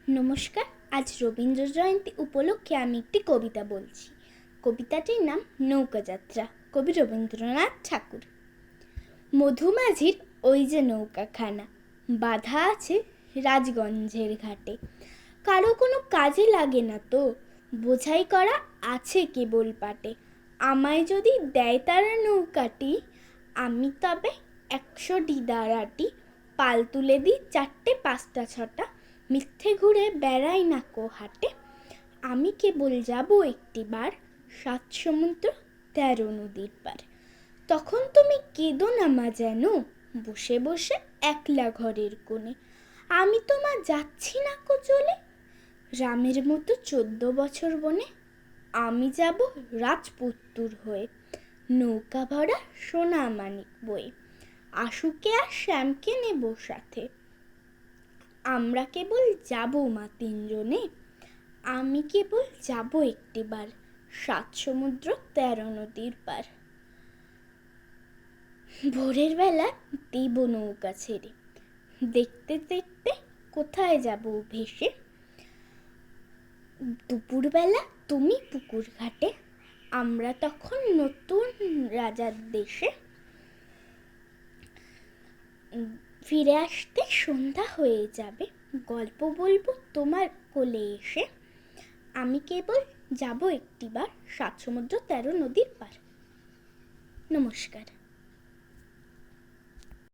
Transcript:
নমস্কার। আজ রবীন্দ্র জয়ন্তী উপলক্ষে আমি একটি কবিতা বলছি। কবিতাটির নাম নৌকাযাত্রা, কবি রবীন্দ্রনাথ ঠাকুর। মধুমাঝির ওই যে নৌকাখানা বাঁধা আছে রাজগঞ্জের ঘাটে, কারো কোনো কাজে লাগে না তো, বোঝাই করা আছে কেবল পাটে। আমায় যদি দেয় তারা নৌকাটি, আমি তবে 100 ডিদারাটি। পাল তুলে দিই 4টে 5টা 6টা, মিথ্যে ঘুরে বেড়াই না কো হাটে। আমি কেবল যাব একটিবার 7 সমুদ্র 13 নদীর পার। তখন তুমি কেঁদো না মা যেন, বসে বসে একলা ঘরের কোণে। আমি তো মা যাচ্ছি না কো চলে, রামের মতো 14 বছর বনে। আমি যাব রাজপুত্তুর হয়ে, নৌকা ভরা সোনা মানিক বয়ে। আশুকে আর শ্যামকে নেব সাথে, আমরা কেবল যাব মা 3 জনে। আমি কেবল যাব একটিবার 7 সমুদ্র 13 নদীর পার। ভোরের বেলা দেব নৌকা ছেড়ে, দেখতে দেখতে কোথায় যাব ভেসে। দুপুরবেলা তুমি পুকুর ঘাটে, আমরা তখন নতুন রাজার দেশে। ফিরে আসতে সন্ধ্যা হয়ে যাবে, গল্প বলবো তোমার কোলে এসে। আমি কেবল যাব একটিবার 7 সমুদ্র 13 নদীর পার। নমস্কার।